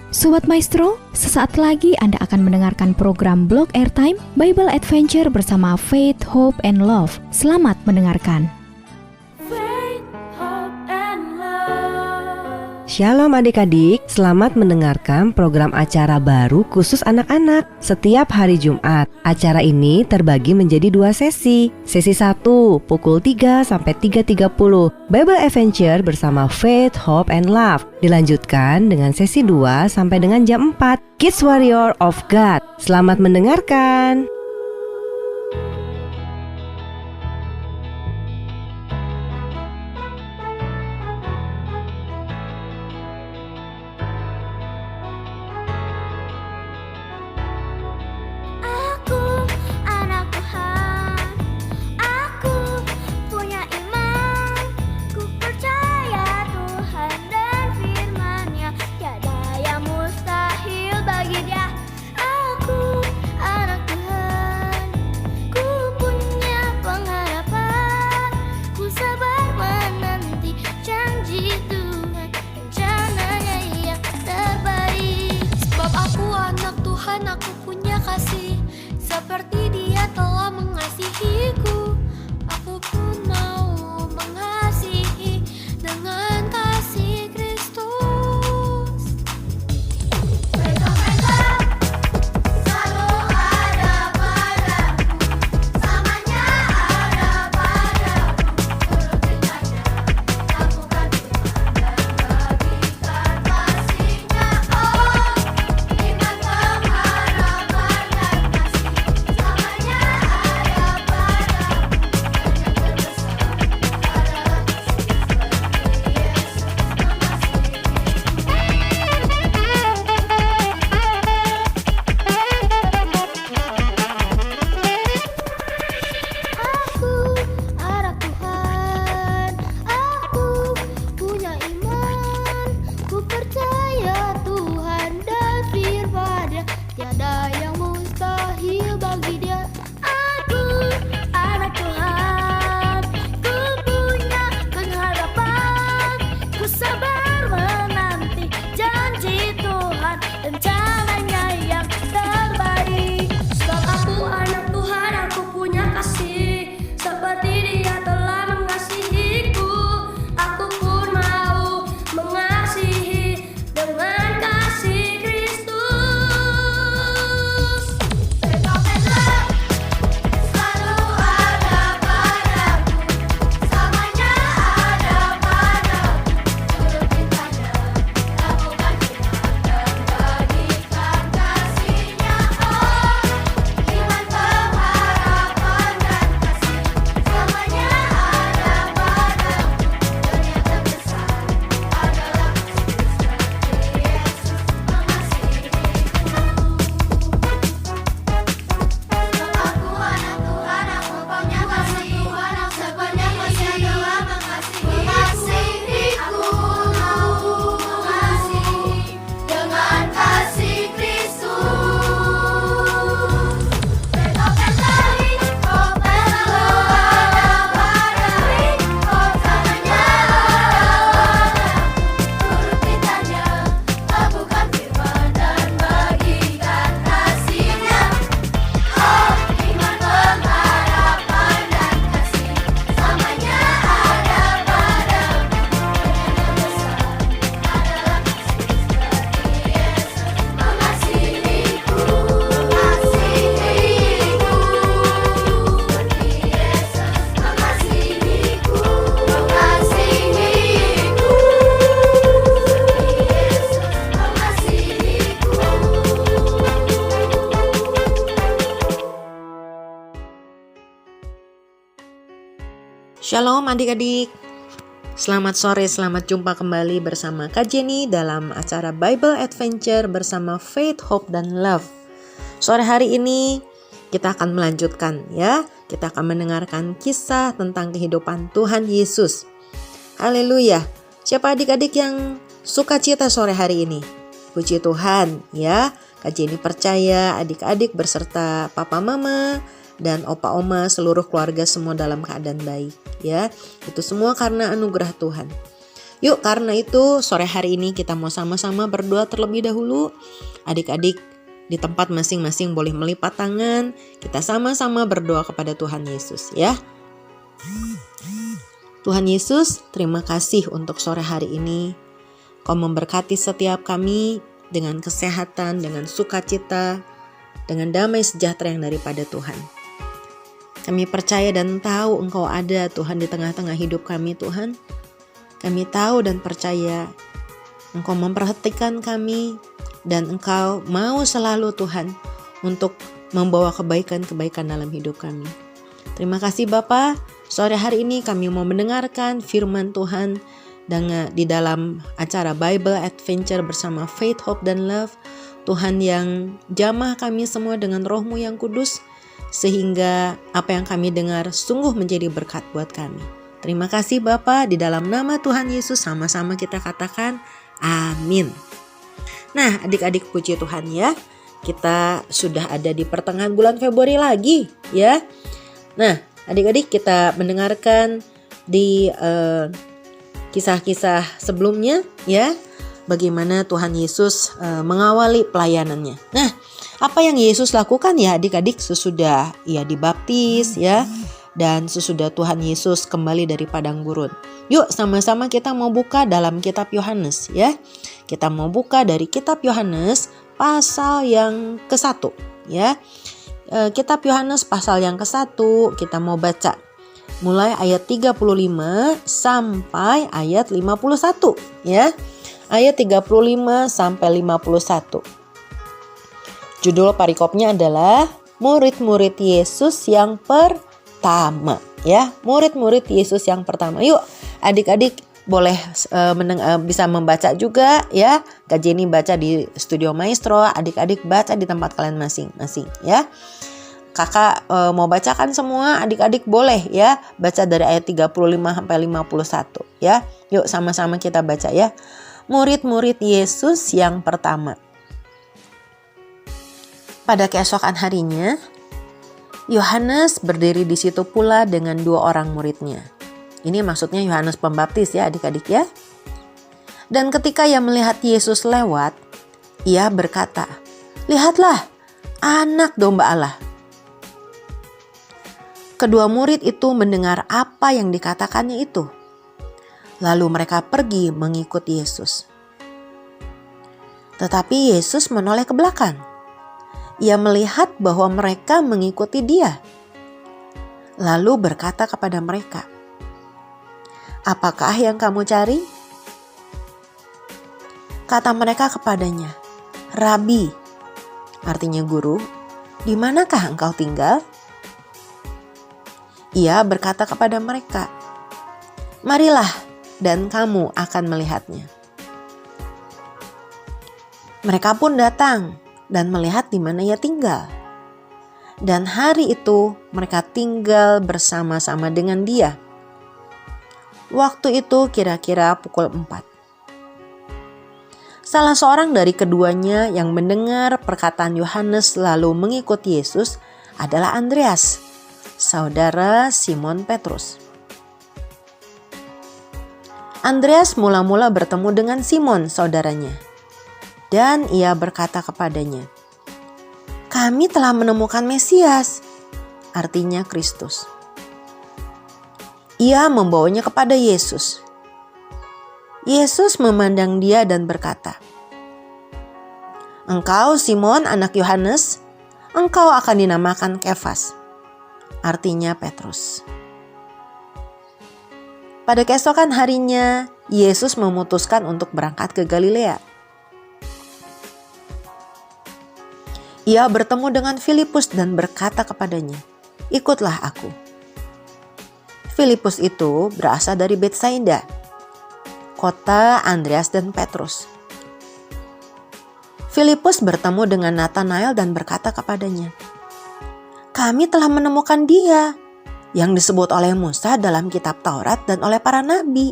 Sobat Maestro, sesaat lagi Anda akan mendengarkan program Blog Airtime Bible Adventure bersama Faith, Hope, and Love. Selamat mendengarkan. Faith, Hope, and Love. Shalom adik-adik, selamat mendengarkan program acara baru khusus anak-anak setiap hari Jumat. Acara ini terbagi menjadi 2 sesi. Sesi 1 pukul 3 sampai 3.30 Bible Adventure bersama Faith, Hope, and Love. Dilanjutkan dengan sesi 2 sampai dengan jam 4 Kids Warrior of God. Selamat mendengarkan. Aku punya kasih seperti Dia telah mengasihiku. Aku pun mau mengasihi dengan kasih Kristus. Mereka selalu ada padaku, selamanya ada padaku. Turutin saja, lakukan firman dan bagikan kasih-Nya. Oh, iman Shalom adik-adik, selamat sore, selamat jumpa kembali bersama Kak Jenny dalam acara Bible Adventure bersama Faith, Hope, dan Love. Sore hari ini kita akan melanjutkan ya, kita akan mendengarkan kisah tentang kehidupan Tuhan Yesus. Haleluya, siapa adik-adik yang suka cita sore hari ini? Puji Tuhan ya, Kak Jenny percaya adik-adik berserta papa mama dan opa oma seluruh keluarga semua dalam keadaan baik ya. Itu semua karena anugerah Tuhan. Yuk, karena itu sore hari ini kita mau sama-sama berdoa terlebih dahulu. Adik-adik di tempat masing-masing boleh melipat tangan. Kita sama-sama berdoa kepada Tuhan Yesus ya. Tuhan Yesus, terima kasih untuk sore hari ini. Kau memberkati setiap kami dengan kesehatan, dengan sukacita, dengan damai sejahtera yang daripada Tuhan. Kami percaya dan tahu Engkau ada Tuhan di tengah-tengah hidup kami Tuhan. Kami tahu dan percaya Engkau memperhatikan kami dan Engkau mau selalu Tuhan untuk membawa kebaikan-kebaikan dalam hidup kami. Terima kasih Bapa. Sore hari ini kami mau mendengarkan firman Tuhan di dalam acara Bible Adventure bersama Faith, Hope, dan Love. Tuhan yang jamah kami semua dengan Roh-Mu yang kudus, sehingga apa yang kami dengar sungguh menjadi berkat buat kami. Terima kasih Bapa, di dalam nama Tuhan Yesus sama-sama kita katakan amin. Nah adik-adik puji Tuhan ya, kita sudah ada di pertengahan bulan Februari lagi ya. Nah adik-adik kita mendengarkan di kisah-kisah sebelumnya ya, bagaimana Tuhan Yesus mengawali pelayanannya. Nah, apa yang Yesus lakukan ya adik-adik sesudah ia dibaptis ya, dan sesudah Tuhan Yesus kembali dari padang gurun. Yuk sama-sama kita mau buka dalam kitab Yohanes ya. Kita mau buka dari kitab Yohanes pasal yang ke-1 ya. Kitab Yohanes pasal yang ke-1 kita mau baca mulai ayat 35 sampai ayat 51 ya. Ayat 35 sampai 51. Judul perikopnya adalah murid-murid Yesus yang pertama ya. Murid-murid Yesus yang pertama. Yuk adik-adik boleh bisa membaca juga ya. Kak Jenny baca di Studio Maestro, adik-adik baca di tempat kalian masing-masing ya. Kakak mau bacakan semua, adik-adik boleh ya baca dari ayat 35 sampai 51 ya. Yuk sama-sama kita baca ya. Murid-murid Yesus yang pertama. Pada keesokan harinya, Yohanes berdiri di situ pula dengan 2 orang muridnya. Ini maksudnya Yohanes Pembaptis ya adik-adik ya. Dan ketika ia melihat Yesus lewat, ia berkata, "Lihatlah, anak domba Allah." Kedua murid itu mendengar apa yang dikatakannya itu. Lalu mereka pergi mengikut Yesus. Tetapi Yesus menoleh ke belakang. Ia melihat bahwa mereka mengikuti Dia. Lalu berkata kepada mereka, "Apakah yang kamu cari?" Kata mereka kepadanya, "Rabi," artinya guru, "di manakah engkau tinggal?" Ia berkata kepada mereka, "Marilah dan kamu akan melihatnya." Mereka pun datang dan melihat di mana ia tinggal. Dan hari itu mereka tinggal bersama-sama dengan dia. Waktu itu kira-kira pukul 4. Salah seorang dari keduanya yang mendengar perkataan Yohanes lalu mengikut Yesus adalah Andreas, saudara Simon Petrus. Andreas mula-mula bertemu dengan Simon, saudaranya, dan ia berkata kepadanya, "Kami telah menemukan Mesias," artinya Kristus. Ia membawanya kepada Yesus. Yesus memandang dia dan berkata, "Engkau Simon anak Yohanes, engkau akan dinamakan Kefas," artinya Petrus. Pada keesokan harinya, Yesus memutuskan untuk berangkat ke Galilea. Ia bertemu dengan Filipus dan berkata kepadanya, "Ikutlah aku." Filipus itu berasal dari Betsaida, kota Andreas dan Petrus. Filipus bertemu dengan Nathanael dan berkata kepadanya, "Kami telah menemukan Dia yang disebut oleh Musa dalam kitab Taurat dan oleh para nabi.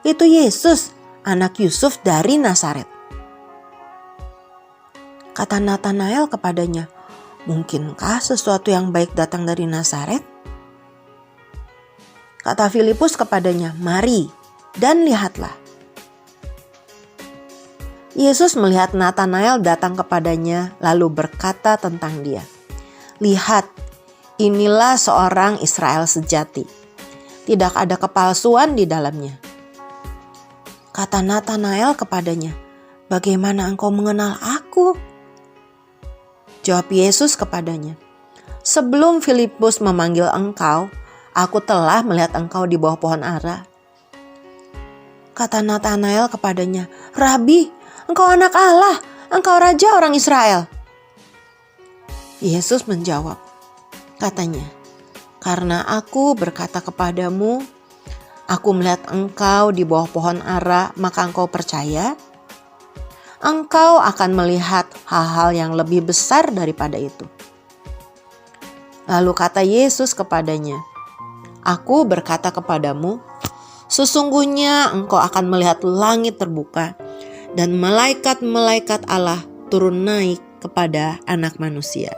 Itu Yesus, anak Yusuf dari Nazaret." Kata Nathanael kepadanya, "Mungkinkah sesuatu yang baik datang dari Nazaret?" Kata Filipus kepadanya, "Mari dan lihatlah." Yesus melihat Natanael datang kepadanya lalu berkata tentang dia, "Lihat, inilah seorang Israel sejati. Tidak ada kepalsuan di dalamnya." Kata Natanael kepadanya, "Bagaimana engkau mengenal aku?" Jawab Yesus kepadanya, "Sebelum Filipus memanggil engkau, aku telah melihat engkau di bawah pohon ara." Kata Natanael kepadanya, "Rabi, engkau anak Allah, engkau raja orang Israel." Yesus menjawab, katanya, "Karena aku berkata kepadamu, aku melihat engkau di bawah pohon ara, maka engkau percaya? Engkau akan melihat hal-hal yang lebih besar daripada itu." Lalu kata Yesus kepadanya, "Aku berkata kepadamu, sesungguhnya engkau akan melihat langit terbuka dan malaikat-malaikat Allah turun naik kepada Anak Manusia."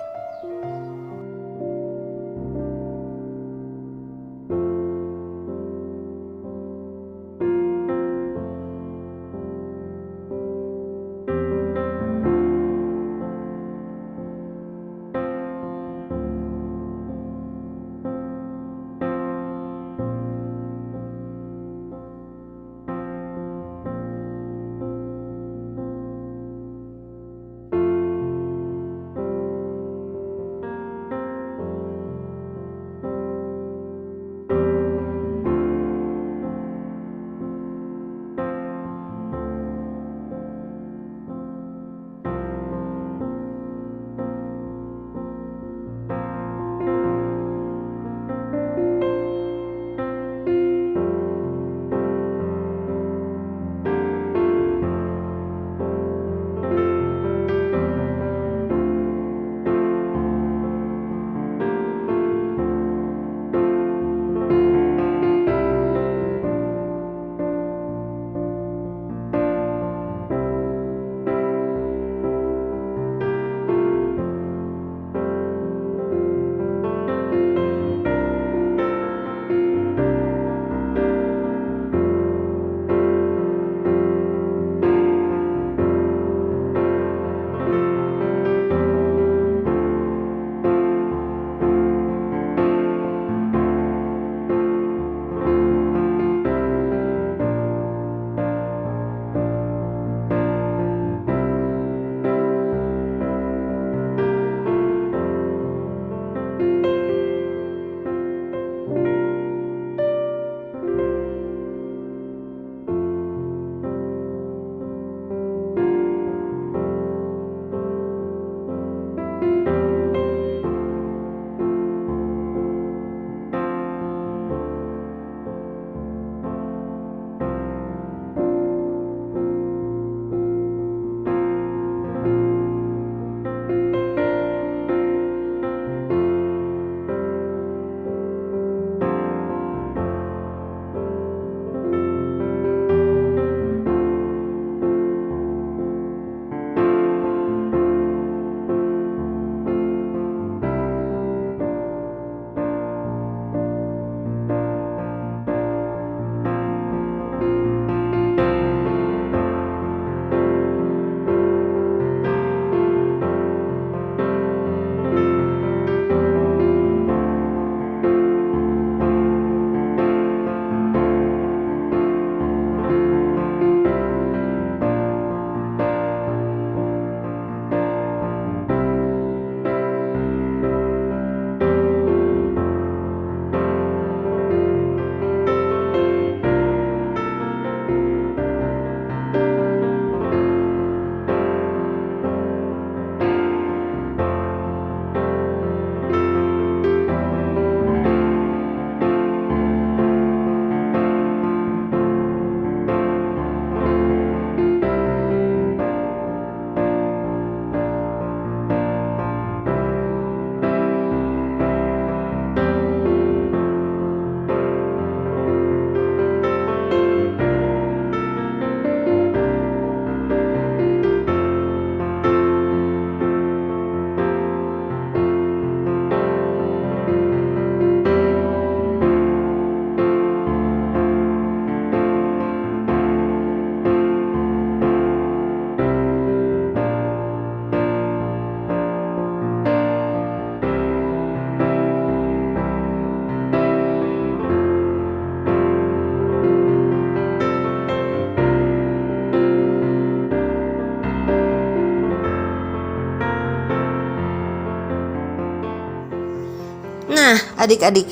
Nah, adik-adik,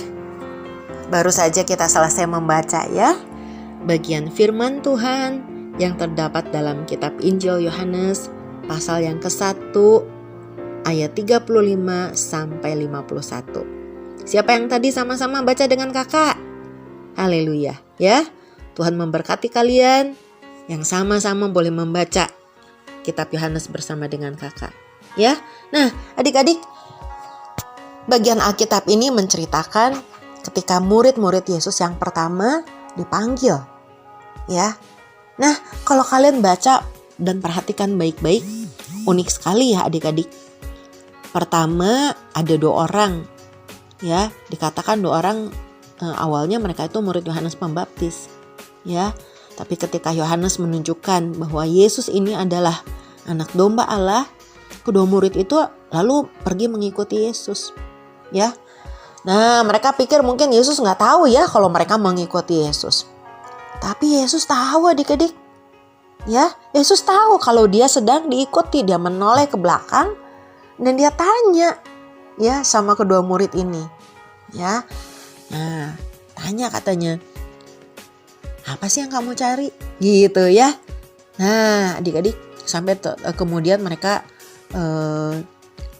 baru saja kita selesai membaca ya bagian firman Tuhan yang terdapat dalam kitab Injil Yohanes pasal yang ke-1 ayat 35 sampai 51. Siapa yang tadi sama-sama baca dengan kakak? Haleluya ya. Tuhan memberkati kalian yang sama-sama boleh membaca kitab Yohanes bersama dengan kakak ya. Nah, adik-adik, bagian Alkitab ini menceritakan ketika murid-murid Yesus yang pertama dipanggil ya. Nah, kalau kalian baca dan perhatikan baik-baik, unik sekali ya adik-adik. Pertama ada 2 orang ya, dikatakan 2 orang awalnya mereka itu murid Yohanes Pembaptis ya. Tapi ketika Yohanes menunjukkan bahwa Yesus ini adalah anak domba Allah, kedua murid itu lalu pergi mengikuti Yesus ya. Nah, mereka pikir mungkin Yesus nggak tahu ya kalau mereka mengikuti Yesus. Tapi Yesus tahu adik-adik. Ya, Yesus tahu kalau dia sedang diikuti. Dia menoleh ke belakang dan dia tanya ya sama kedua murid ini. Ya. Nah, tanya katanya, "Apa sih yang kamu cari?" Gitu ya. Nah, adik-adik, sampai kemudian mereka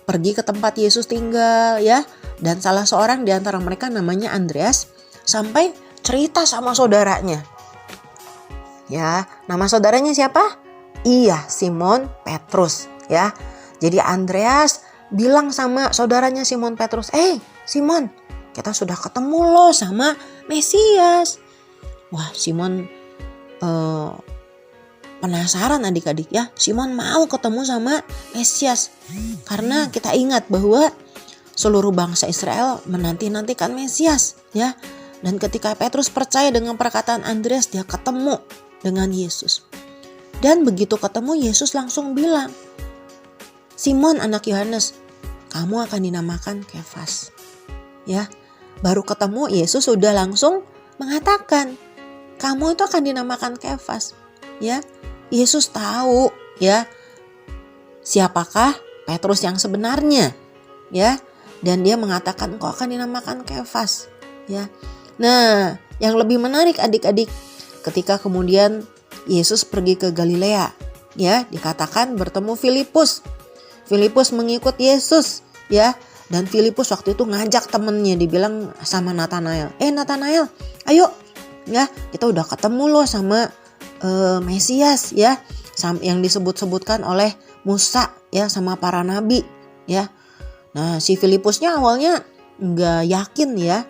pergi ke tempat Yesus tinggal ya. Dan salah seorang di antara mereka namanya Andreas sampai cerita sama saudaranya. Ya, nama saudaranya siapa? Iya, Simon Petrus ya. Jadi Andreas bilang sama saudaranya Simon Petrus, Simon, kita sudah ketemu loh sama Mesias." Wah, Simon penasaran adik-adik ya. Simon mau ketemu sama Mesias. Karena kita ingat bahwa seluruh bangsa Israel menanti-nantikan Mesias ya. Dan ketika Petrus percaya dengan perkataan Andreas, dia ketemu dengan Yesus. Dan begitu ketemu, Yesus langsung bilang, "Simon anak Yohanes, kamu akan dinamakan Kefas." Ya, baru ketemu Yesus sudah langsung mengatakan, "Kamu itu akan dinamakan Kefas." Ya, Yesus tahu ya siapakah Petrus yang sebenarnya. Ya, dan dia mengatakan, "Kau akan dinamakan Kefas." Ya. Nah, yang lebih menarik adik-adik, ketika kemudian Yesus pergi ke Galilea, ya, dikatakan bertemu Filipus. Filipus mengikut Yesus, ya. Dan Filipus waktu itu ngajak temennya, dibilang sama Natanael, Natanael, ayo, ya, kita udah ketemu loh sama Mesias, ya, yang disebut-sebutkan oleh Musa, ya, sama para nabi, ya. Nah, si Filipusnya awalnya nggak yakin, ya,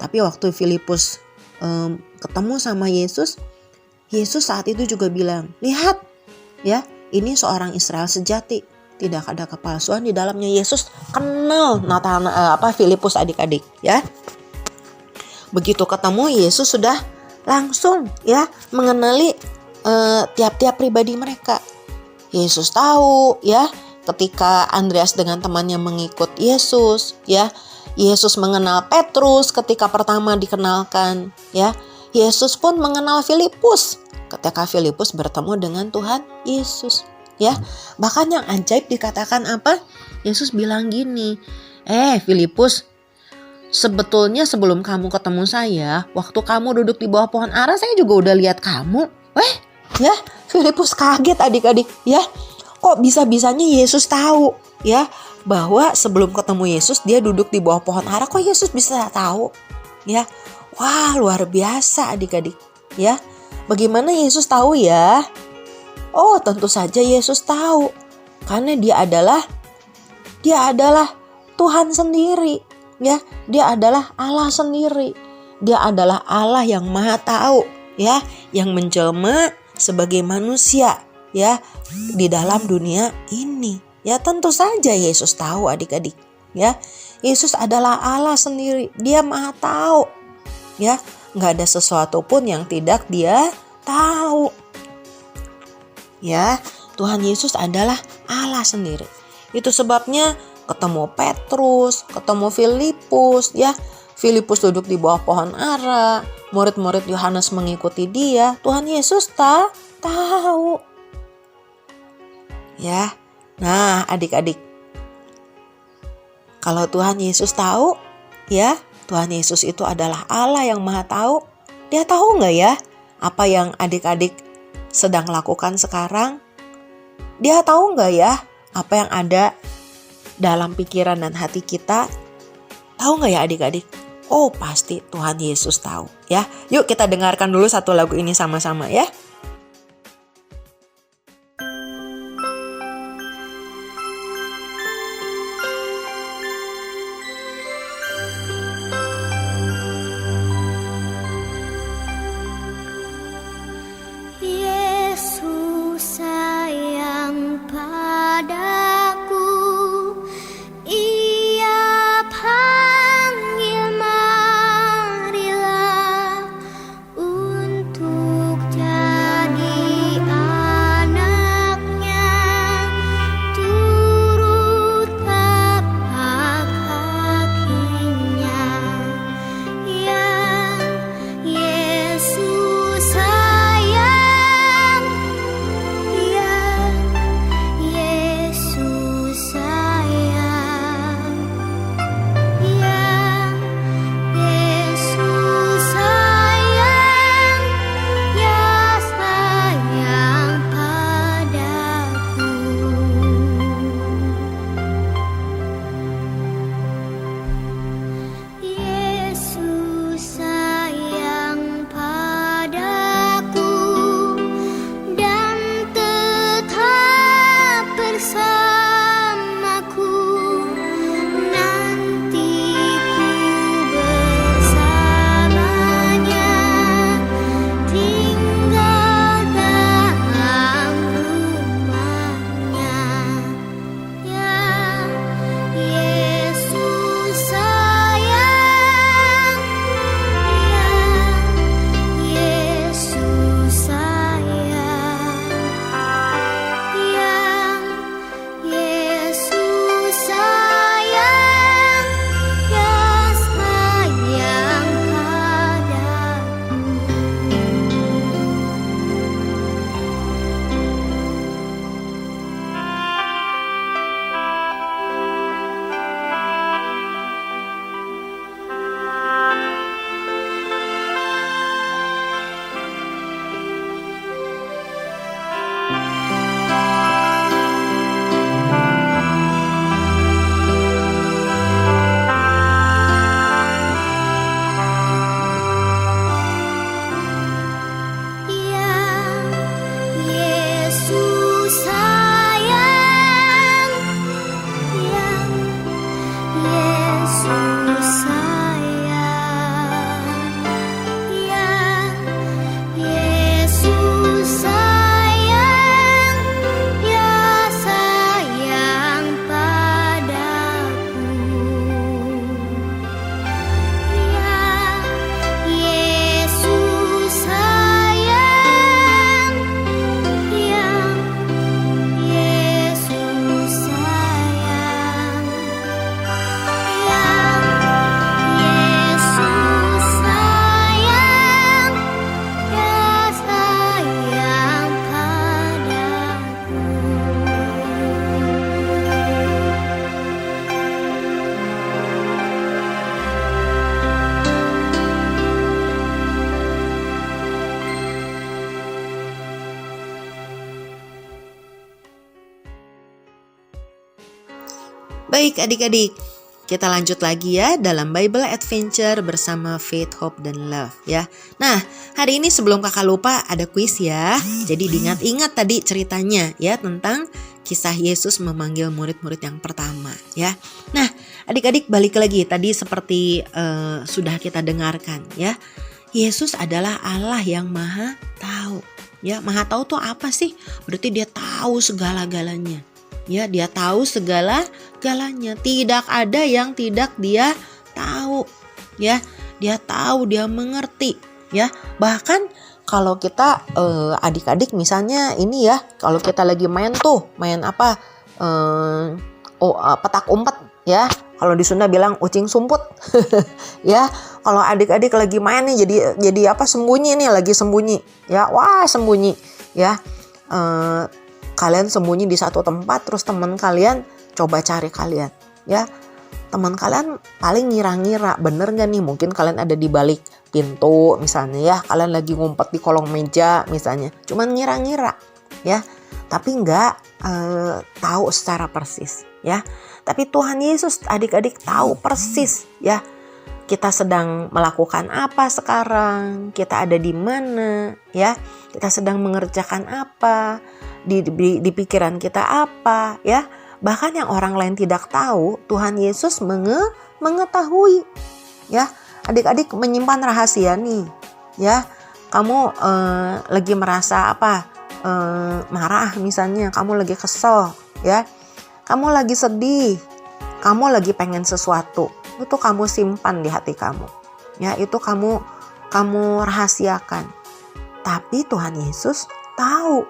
tapi waktu Filipus ketemu sama Yesus, Yesus saat itu juga bilang, lihat, ya, ini seorang Israel sejati, tidak ada kepalsuan di dalamnya. Yesus kenal Filipus adik-adik, ya. Begitu ketemu, Yesus sudah langsung, ya, mengenali tiap-tiap pribadi mereka. Yesus tahu, ya, ketika Andreas dengan temannya mengikut Yesus, ya, Yesus mengenal Petrus ketika pertama dikenalkan, ya. Yesus pun mengenal Filipus ketika Filipus bertemu dengan Tuhan Yesus, ya. Bahkan yang ajaib dikatakan apa? Yesus bilang gini, Filipus, sebetulnya sebelum kamu ketemu saya, waktu kamu duduk di bawah pohon ara, saya juga udah lihat kamu. Ya, Filipus kaget adik-adik, ya. Kok bisa-bisanya Yesus tahu, ya, bahwa sebelum ketemu Yesus dia duduk di bawah pohon ara, kok Yesus bisa tahu, ya. Wah, luar biasa adik-adik, ya. Bagaimana Yesus tahu, ya? Oh, tentu saja Yesus tahu, karena dia adalah Tuhan sendiri, ya. Dia adalah Allah sendiri. Dia adalah Allah yang Maha Tahu, ya, yang menjelma sebagai manusia, ya, di dalam dunia ini. Ya, tentu saja Yesus tahu adik-adik, ya. Yesus adalah Allah sendiri, dia Maha Tahu, ya. Nggak ada sesuatu pun yang tidak dia tahu, ya. Tuhan Yesus adalah Allah sendiri. Itu sebabnya ketemu Petrus, ketemu Filipus, ya. Filipus duduk di bawah pohon ara, murid-murid Yohanes mengikuti dia. Tuhan Yesus tahu, ya. Nah, adik-adik, kalau Tuhan Yesus tahu, ya, Tuhan Yesus itu adalah Allah yang Maha Tahu. Dia tahu nggak ya apa yang adik-adik sedang lakukan sekarang? Dia tahu nggak ya apa yang ada dalam pikiran dan hati kita? Tahu nggak ya adik-adik? Oh, pasti Tuhan Yesus tahu ya. Yuk kita dengarkan dulu satu lagu ini sama-sama ya. Yesus sayang padaku, Ia panggil marilah untuk jadi anaknya, turut tapak kakinya. Yang Yesus sayang, yang Yesus sayang, yang Yesus sayang, ya sayang padaku. Yesus sayang padaku dan tetap bersamaku, nanti ku bersamanya, tinggal dalam rumahnya. Yang Yesus sayang, yang Yesus sayang, yang Yesus sayang, ya sayang padaku. Yang Yesus sayang, yang Yesus sayang, yang Yesus sayang, ya sayang padaku. Yang Yesus sayang, yang Yesus sayang, yang Yesus sayang, ya sayang padaku. Baik adik-adik, kita lanjut lagi ya dalam Bible Adventure bersama Faith, Hope, dan Love ya. Nah, hari ini sebelum kakak lupa ada kuis ya. Jadi diingat-ingat tadi ceritanya ya tentang kisah Yesus memanggil murid-murid yang pertama ya. Nah, adik-adik balik lagi tadi seperti sudah kita dengarkan ya. Yesus adalah Allah yang Maha Tahu. Ya, Maha Tahu tuh apa sih? Berarti dia tahu segala-galanya. Ya, dia tahu segala-galanya. Tidak ada yang tidak dia tahu. Ya, dia tahu, dia mengerti. Ya, bahkan kalau kita adik-adik misalnya ini ya, kalau kita lagi main apa? Petak umpet ya. Kalau di Sunda bilang ucing sumput. Ya, kalau adik-adik lagi main nih jadi apa sembunyi nih, lagi sembunyi. Ya, wah sembunyi ya. Kalian sembunyi di satu tempat terus teman kalian coba cari kalian ya. teman kalian paling ngira-ngira, bener gak nih? Mungkin kalian ada di balik pintu misalnya ya, kalian lagi ngumpet di kolong meja misalnya, cuman ngira-ngira ya, tapi nggak tahu secara persis ya. Tapi Tuhan Yesus adik-adik tahu persis ya, kita sedang melakukan apa sekarang, kita ada di mana ya, kita sedang mengerjakan apa, di pikiran kita apa ya. Bahkan yang orang lain tidak tahu, Tuhan Yesus mengetahui ya. Adik-adik menyimpan rahasia nih ya. Kamu lagi merasa apa, marah misalnya, kamu lagi kesel ya, kamu lagi sedih, kamu lagi pengen sesuatu, itu kamu simpan di hati kamu ya, itu kamu rahasiakan. Tapi Tuhan Yesus tahu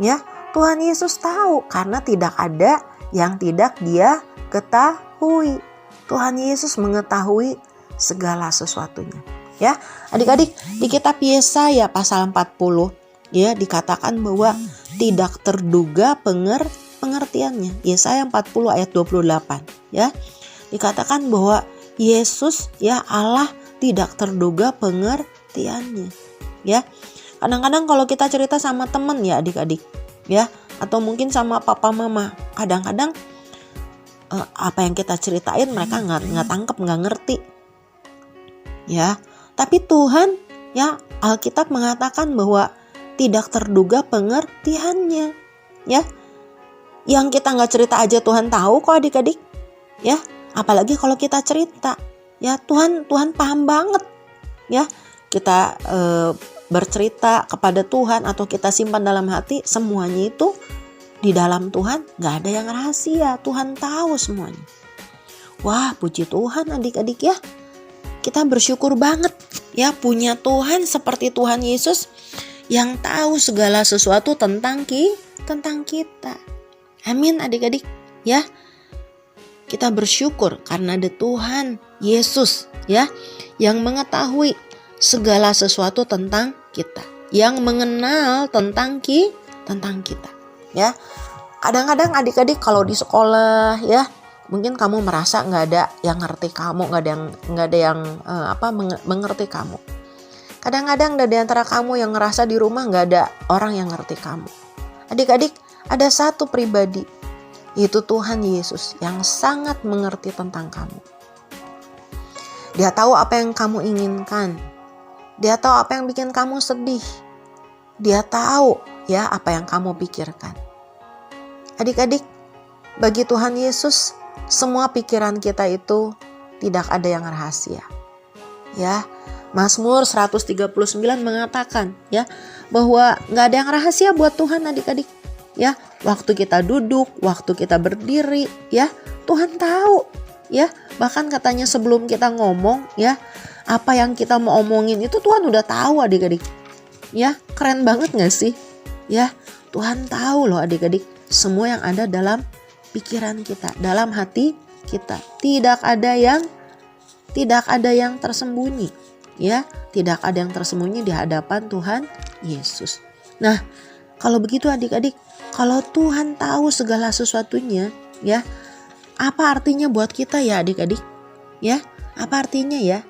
ya, Tuhan Yesus tahu, karena tidak ada yang tidak Dia ketahui. Tuhan Yesus mengetahui segala sesuatunya ya. Adik-adik, di kitab Yesaya pasal 40 ya dikatakan bahwa tidak terduga pengertiannya. Yesaya 40 ayat 28 ya. Dikatakan bahwa Yesus ya, Allah tidak terduga pengertiannya ya. Kadang-kadang kalau kita cerita sama teman ya adik-adik ya, atau mungkin sama papa mama, kadang-kadang apa yang kita ceritain mereka nggak tangkep, nggak ngerti ya. Tapi Tuhan ya, Alkitab mengatakan bahwa tidak terduga pengertiannya ya. Yang kita nggak cerita aja Tuhan tahu kok adik-adik ya, apalagi kalau kita cerita ya. Tuhan paham banget ya. Kita bercerita kepada Tuhan atau kita simpan dalam hati, semuanya itu di dalam Tuhan, gak ada yang rahasia. Tuhan tahu semuanya. Wah, puji Tuhan adik-adik ya. Kita bersyukur banget ya punya Tuhan seperti Tuhan Yesus yang tahu segala sesuatu tentang kita. Amin adik-adik ya. Kita bersyukur karena ada Tuhan Yesus ya, yang mengetahui segala sesuatu tentang kita, yang mengenal tentang kita ya. Kadang-kadang adik-adik kalau di sekolah ya, mungkin kamu merasa nggak ada yang ngerti kamu, nggak ada yang mengerti kamu. Kadang-kadang ada di antara kamu yang ngerasa di rumah nggak ada orang yang ngerti kamu. Adik-adik, ada satu pribadi, yaitu Tuhan Yesus yang sangat mengerti tentang kamu. Dia tahu apa yang kamu inginkan. Dia tahu apa yang bikin kamu sedih. Dia tahu ya apa yang kamu pikirkan. Adik-adik, bagi Tuhan Yesus, semua pikiran kita itu tidak ada yang rahasia. Ya, Mazmur 139 mengatakan ya bahwa nggak ada yang rahasia buat Tuhan adik-adik. Ya, waktu kita duduk, waktu kita berdiri, ya Tuhan tahu. Ya, bahkan katanya sebelum kita ngomong, ya apa yang kita mau omongin itu Tuhan udah tahu adik-adik. Ya, keren banget gak sih? Ya, Tuhan tahu loh adik-adik semua yang ada dalam pikiran kita, dalam hati kita. Tidak ada yang tersembunyi. Ya, tidak ada yang tersembunyi di hadapan Tuhan Yesus. Nah, kalau begitu adik-adik, kalau Tuhan tahu segala sesuatunya, ya, apa artinya buat kita ya adik-adik? Ya, apa artinya ya?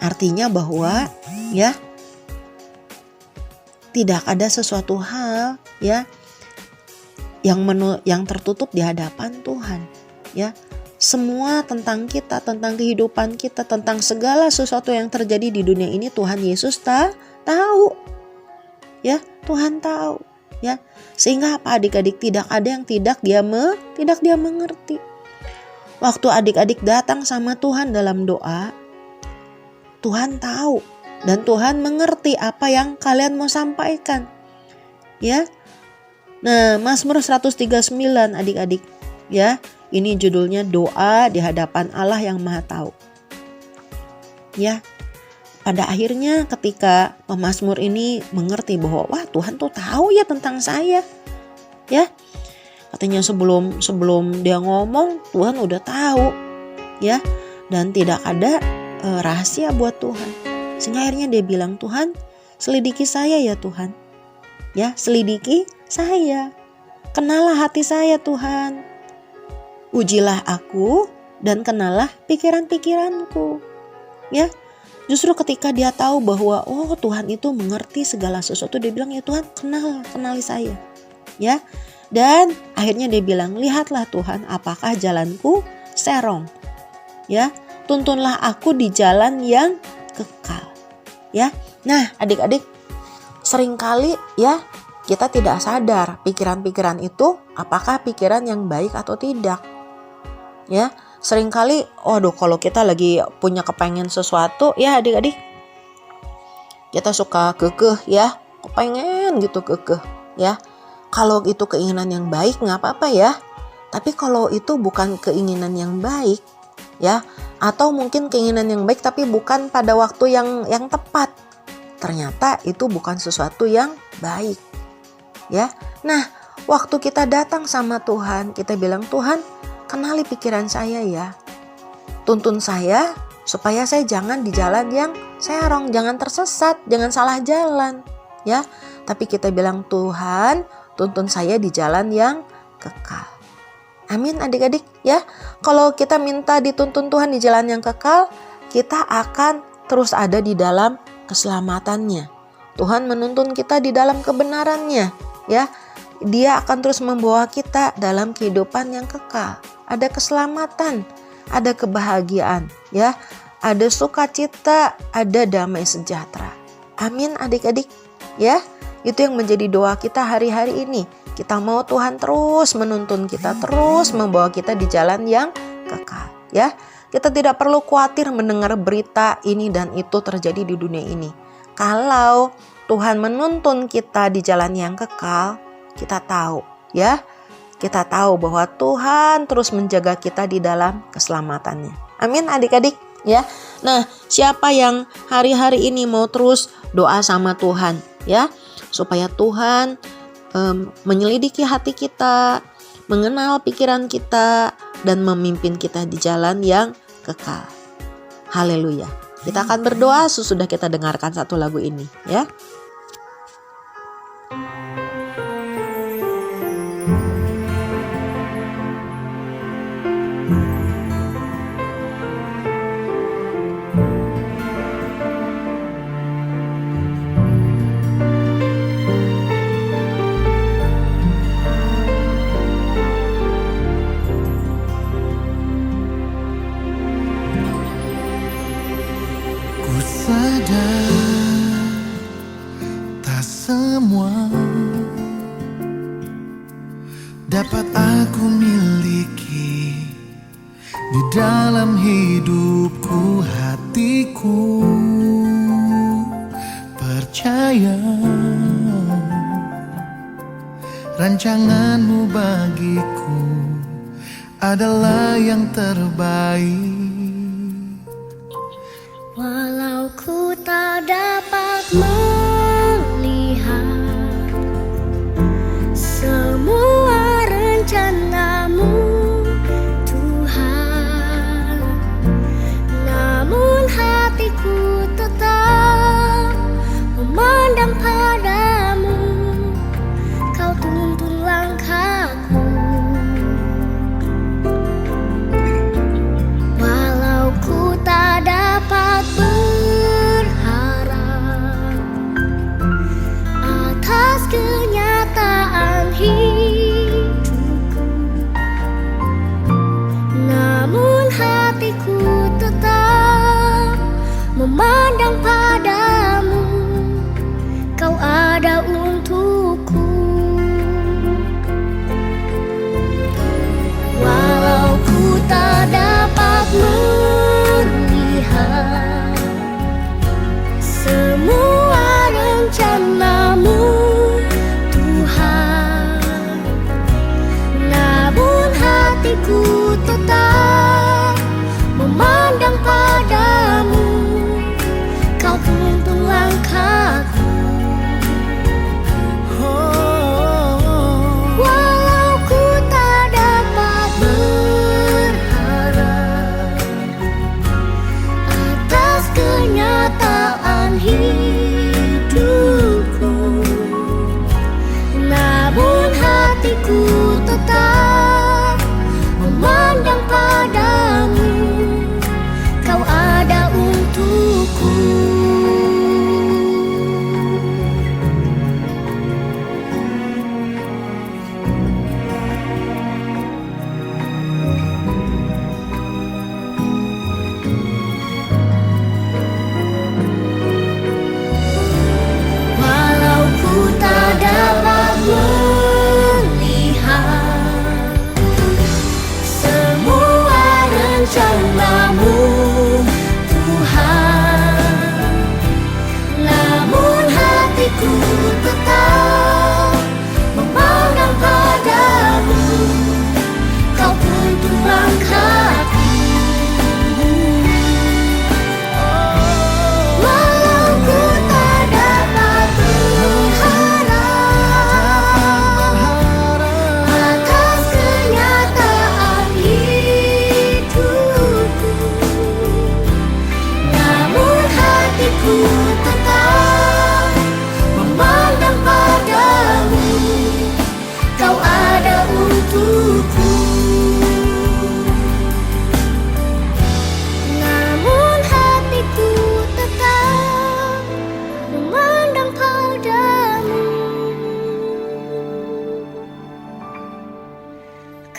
Artinya bahwa ya tidak ada sesuatu hal ya yang tertutup di hadapan Tuhan. Ya, semua tentang kita, tentang kehidupan kita, tentang segala sesuatu yang terjadi di dunia ini Tuhan Yesus tahu. Ya, Tuhan tahu. Ya, sehingga apa adik-adik, tidak ada yang tidak dia mengerti. Waktu adik-adik datang sama Tuhan dalam doa, Tuhan tahu dan Tuhan mengerti apa yang kalian mau sampaikan. Ya. Nah, Mazmur 139 adik-adik, ya. Ini judulnya doa di hadapan Allah yang Maha Tahu. Ya. Pada akhirnya ketika pemazmur ini mengerti bahwa wah Tuhan tuh tahu ya tentang saya. Ya. Katanya sebelum dia ngomong Tuhan udah tahu. Ya. Dan tidak ada rahasia buat Tuhan. Sehingga akhirnya dia bilang, Tuhan selidiki saya ya Tuhan. Ya, selidiki saya. Kenalah hati saya Tuhan. Ujilah aku dan kenallah pikiran-pikiranku. Ya, justru ketika dia tahu bahwa Tuhan itu mengerti segala sesuatu, dia bilang, ya Tuhan, kenali saya. Ya. Dan akhirnya dia bilang, lihatlah Tuhan, apakah jalanku serong. Ya, tuntunlah aku di jalan yang kekal. Ya. Nah, adik-adik, seringkali ya kita tidak sadar pikiran-pikiran itu apakah pikiran yang baik atau tidak. Ya, seringkali kalau kita lagi punya kepengen sesuatu ya adik-adik, kita suka kekeh ya, kepengen gitu kekeh ya. Kalau itu keinginan yang baik nggak apa-apa ya. Tapi kalau itu bukan keinginan yang baik ya, atau mungkin keinginan yang baik tapi bukan pada waktu yang tepat, ternyata itu bukan sesuatu yang baik ya. Nah, waktu kita datang sama Tuhan, kita bilang, Tuhan, kenali pikiran saya ya. Tuntun saya supaya saya jangan di jalan yang serong, jangan tersesat, jangan salah jalan ya. Tapi kita bilang, Tuhan, tuntun saya di jalan yang kekal. Amin adik-adik ya. Kalau kita minta dituntun Tuhan di jalan yang kekal, kita akan terus ada di dalam keselamatannya. Tuhan menuntun kita di dalam kebenarannya ya. Dia akan terus membawa kita dalam kehidupan yang kekal. Ada keselamatan, ada kebahagiaan ya, ada sukacita, ada damai sejahtera. Amin adik-adik ya. Itu yang menjadi doa kita hari-hari ini. Kita mau Tuhan terus menuntun kita, terus membawa kita di jalan yang kekal ya. Kita tidak perlu khawatir mendengar berita ini dan itu terjadi di dunia ini. Kalau Tuhan menuntun kita di jalan yang kekal, kita tahu ya. Kita tahu bahwa Tuhan terus menjaga kita di dalam keselamatannya. Amin adik-adik ya. Nah, siapa yang hari-hari ini mau terus doa sama Tuhan ya, supaya Tuhan menyelidiki hati kita, mengenal pikiran kita, dan memimpin kita di jalan yang kekal. Haleluya. Kita akan berdoa sesudah kita dengarkan satu lagu ini ya. Sadar tak semua dapat aku miliki di dalam hidupku, hatiku percaya rancanganmu bagiku adalah yang terbaik. Walau ku tak dapat melihat semua rencanamu, Tuhan, namun hatiku tetap memandang padamu. Kau tuntun langkahku. Walau ku tak dapat berharap atas kenyataan hidupku, namun hatiku tetap memandang padamu. Kau ada untukku. Walau ku tak dapat melihat semua rencanamu, Tuhan, namun hatiku tetap memandang padamu. Kau tuntun langkahku. Walau ku tak dapat berharap atas kenyataan hidupku, namun hatiku tetap memandang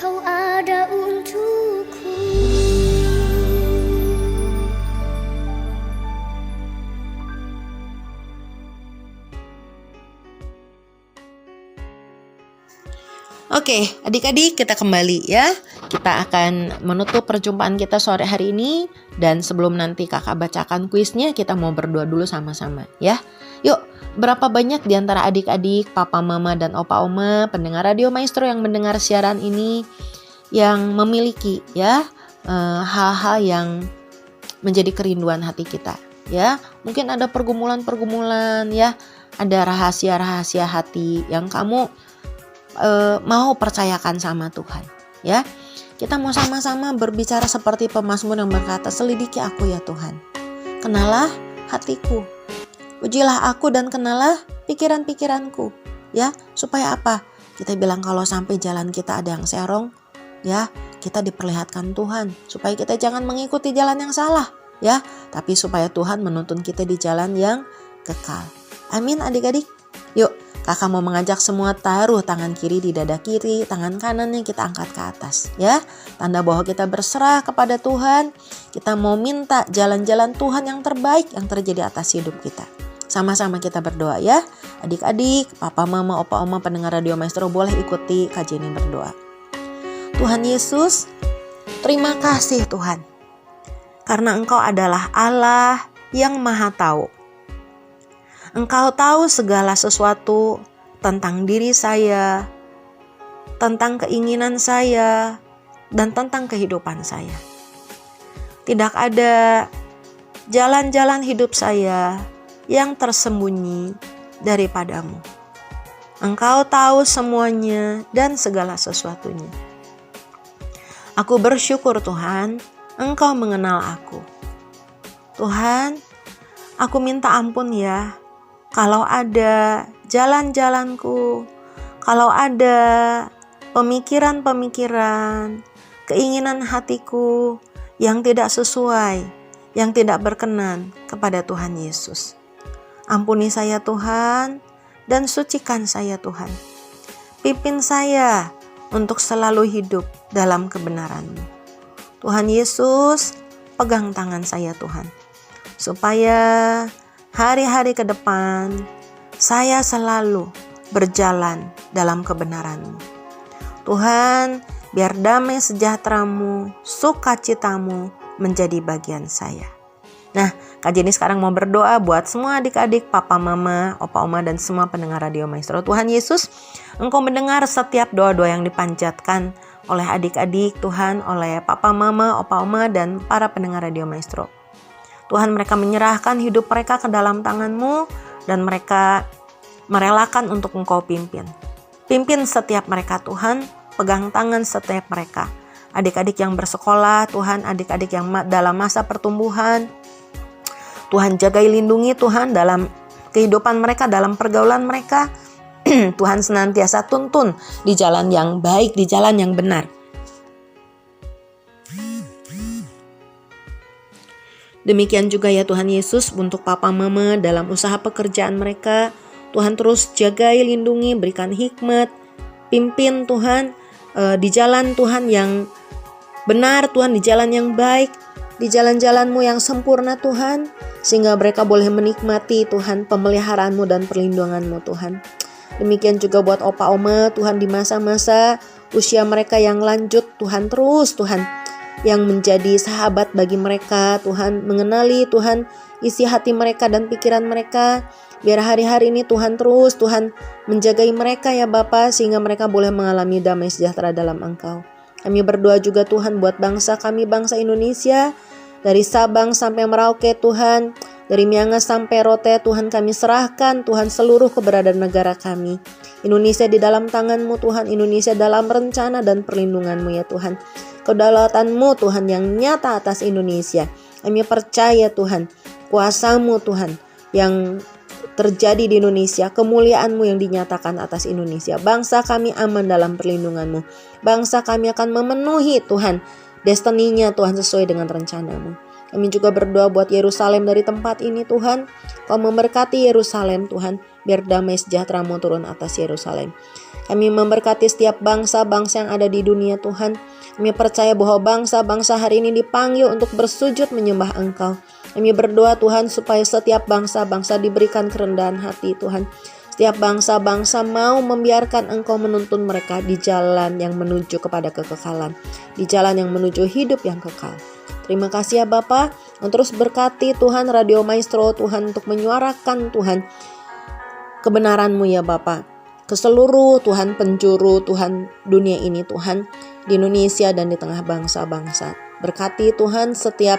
Kau ada untukku. Oke, adik-adik kita kembali ya. Kita akan menutup perjumpaan kita sore hari ini. Dan sebelum nanti kakak bacakan kuisnya, kita mau berdoa dulu sama-sama ya. Yuk, berapa banyak di antara adik-adik, papa, mama, dan opa, oma, pendengar Radio Maestro yang mendengar siaran ini yang memiliki ya hal-hal yang menjadi kerinduan hati kita ya. Mungkin ada pergumulan-pergumulan ya, ada rahasia-rahasia hati yang kamu mau percayakan sama Tuhan ya. Kita mau sama-sama berbicara seperti pemazmur yang berkata, selidiki aku ya Tuhan, kenalah hatiku, ujilah aku dan kenalah pikiran-pikiranku ya. Supaya apa? Kita bilang kalau sampai jalan kita ada yang serong ya, kita diperlihatkan Tuhan supaya kita jangan mengikuti jalan yang salah ya, tapi supaya Tuhan menuntun kita di jalan yang kekal. Amin adik-adik. Yuk, kakak mau mengajak semua taruh tangan kiri di dada kiri, tangan kanannya kita angkat ke atas ya. Tanda bahwa kita berserah kepada Tuhan. Kita mau minta jalan-jalan Tuhan yang terbaik yang terjadi atas hidup kita. Sama-sama kita berdoa ya. Adik-adik, papa, mama, opa, oma, pendengar Radio Maestro boleh ikuti kajian ini berdoa. Tuhan Yesus, terima kasih Tuhan. Karena Engkau adalah Allah yang Maha Tahu. Engkau tahu segala sesuatu tentang diri saya, tentang keinginan saya, dan tentang kehidupan saya. Tidak ada jalan-jalan hidup saya yang tersembunyi daripadamu. Engkau tahu semuanya dan segala sesuatunya. Aku bersyukur Tuhan, Engkau mengenal aku. Tuhan, aku minta ampun ya. Kalau ada jalan-jalanku, kalau ada pemikiran-pemikiran, keinginan hatiku yang tidak sesuai, yang tidak berkenan kepada Tuhan Yesus. Ampuni saya Tuhan, dan sucikan saya Tuhan. Pimpin saya untuk selalu hidup dalam kebenaran-Mu. Tuhan Yesus, pegang tangan saya Tuhan, supaya hari-hari ke depan, saya selalu berjalan dalam kebenaran-Mu. Tuhan, biar damai sejahtera-Mu, sukacita-Mu menjadi bagian saya. Nah, Kak Jenny sekarang mau berdoa buat semua adik-adik, papa, mama, opa, oma, dan semua pendengar Radio Maestro. Tuhan Yesus, Engkau mendengar setiap doa-doa yang dipanjatkan oleh adik-adik, Tuhan, oleh papa, mama, opa, oma, dan para pendengar Radio Maestro. Tuhan, mereka menyerahkan hidup mereka ke dalam tangan-Mu dan mereka merelakan untuk Engkau pimpin. Pimpin setiap mereka Tuhan, pegang tangan setiap mereka. Adik-adik yang bersekolah Tuhan, adik-adik yang dalam masa pertumbuhan, Tuhan jagai lindungi Tuhan dalam kehidupan mereka, dalam pergaulan mereka. Tuhan senantiasa tuntun di jalan yang baik, di jalan yang benar. Demikian juga ya Tuhan Yesus untuk papa mama dalam usaha pekerjaan mereka. Tuhan terus jagai, lindungi, berikan hikmat, pimpin Tuhan di jalan Tuhan yang benar Tuhan, di jalan yang baik, di jalan-jalan-Mu yang sempurna Tuhan. Sehingga mereka boleh menikmati Tuhan pemeliharaan-Mu dan perlindungan-Mu Tuhan. Demikian juga buat opa oma Tuhan di masa-masa usia mereka yang lanjut Tuhan, terus Tuhan yang menjadi sahabat bagi mereka Tuhan, mengenali Tuhan isi hati mereka dan pikiran mereka. Biar hari-hari ini Tuhan terus Tuhan menjagai mereka ya Bapa, sehingga mereka boleh mengalami damai sejahtera dalam Engkau. Kami berdoa juga Tuhan buat bangsa kami, bangsa Indonesia, dari Sabang sampai Merauke Tuhan, dari Miangas sampai Rote Tuhan, kami serahkan Tuhan seluruh keberadaan negara kami. Indonesia di dalam tangan-Mu Tuhan, Indonesia dalam rencana dan perlindungan-Mu ya Tuhan. Kedaulatan-Mu Tuhan yang nyata atas Indonesia. Kami percaya Tuhan, kuasa-Mu Tuhan yang terjadi di Indonesia, kemuliaan-Mu yang dinyatakan atas Indonesia. Bangsa kami aman dalam perlindungan-Mu. Bangsa kami akan memenuhi Tuhan destininya Tuhan sesuai dengan rencana-Mu. Kami juga berdoa buat Yerusalem dari tempat ini Tuhan. Kau memberkati Yerusalem Tuhan. biar damai sejahtera-Mu turun atas Yerusalem. Kami memberkati setiap bangsa-bangsa yang ada di dunia Tuhan. Kami percaya bahwa bangsa-bangsa hari ini dipanggil untuk bersujud menyembah Engkau. Kami berdoa Tuhan supaya setiap bangsa-bangsa diberikan kerendahan hati Tuhan. Setiap bangsa-bangsa mau membiarkan Engkau menuntun mereka di jalan yang menuju kepada kekekalan. Di jalan yang menuju hidup yang kekal. Terima kasih ya Bapa. Terus berkati Tuhan Radio Maestro Tuhan untuk menyuarakan Tuhan kebenaran-Mu ya Bapa. Ke seluruh Tuhan penjuru Tuhan dunia ini Tuhan. Di Indonesia dan di tengah bangsa-bangsa. Berkati Tuhan setiap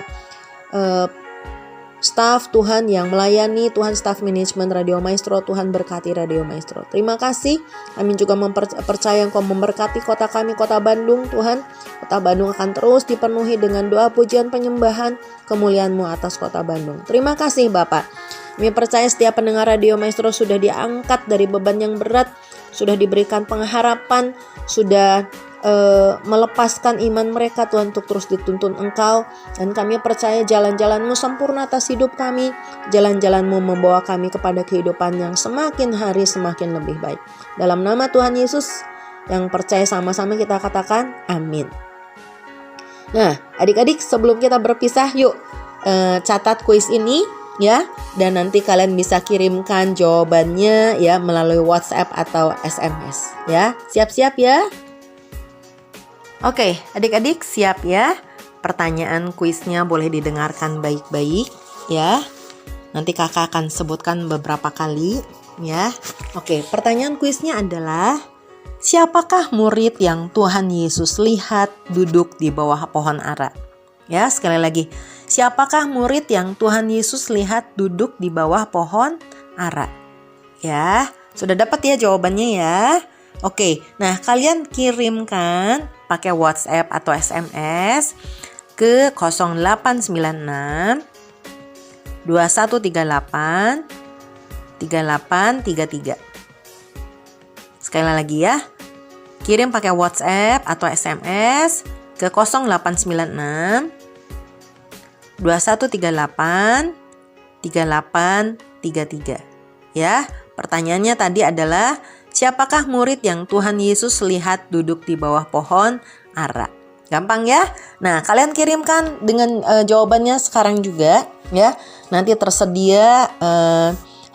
staf Tuhan yang melayani Tuhan, staf manajemen Radio Maestro, Tuhan berkati Radio Maestro. Terima kasih. Kami juga percaya Engkau memberkati kota kami, kota Bandung Tuhan. Kota Bandung akan terus dipenuhi dengan doa pujian penyembahan kemuliaan-Mu atas kota Bandung. Terima kasih Bapak. Kami percaya setiap pendengar Radio Maestro sudah diangkat dari beban yang berat, sudah diberikan pengharapan, sudah melepaskan iman mereka Tuhan untuk terus dituntun Engkau. Dan kami percaya jalan-jalan-Mu sempurna atas hidup kami. Jalan-jalan-Mu membawa kami kepada kehidupan yang semakin hari semakin lebih baik. Dalam nama Tuhan Yesus yang percaya sama-sama kita katakan amin. Nah adik-adik sebelum kita berpisah yuk catat kuis ini ya. Dan nanti kalian bisa kirimkan jawabannya ya melalui WhatsApp atau SMS ya. Siap-siap ya. Oke, adik-adik siap ya? Pertanyaan kuisnya boleh didengarkan baik-baik ya. Nanti kakak akan sebutkan beberapa kali ya. Oke, pertanyaan kuisnya adalah siapakah murid yang Tuhan Yesus lihat duduk di bawah pohon ara? Ya, sekali lagi. Siapakah murid yang Tuhan Yesus lihat duduk di bawah pohon ara? Ya, sudah dapat ya jawabannya ya? Oke, nah kalian kirimkan pakai WhatsApp atau SMS ke 0896 2138 3833. Sekali lagi ya. Kirim pakai WhatsApp atau SMS ke 0896 2138 3833. Ya, pertanyaannya tadi adalah siapakah murid yang Tuhan Yesus lihat duduk di bawah pohon ara? Gampang ya? Nah, kalian kirimkan dengan jawabannya sekarang juga ya. Nanti tersedia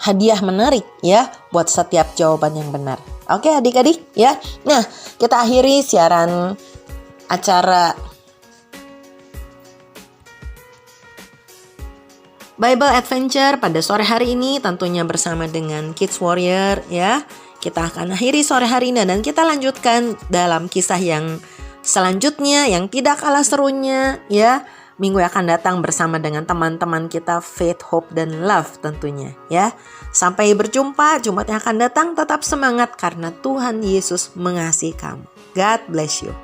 hadiah menarik ya buat setiap jawaban yang benar. Oke adik-adik ya. Nah, kita akhiri siaran acara Bible Adventure pada sore hari ini tentunya bersama dengan Kids Warrior ya. Kita akan akhiri sore hari ini dan kita lanjutkan dalam kisah yang selanjutnya yang tidak kalah serunya ya. Minggu yang akan datang bersama dengan teman-teman kita Faith, Hope, dan Love tentunya ya. Sampai berjumpa Jumat yang akan datang, tetap semangat karena Tuhan Yesus mengasihi kamu. God bless you.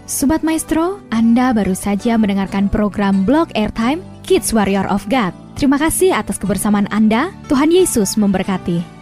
Sobat Maestro, Anda baru saja mendengarkan program Blog Airtime Kids Warrior of God. Terima kasih atas kebersamaan Anda. Tuhan Yesus memberkati.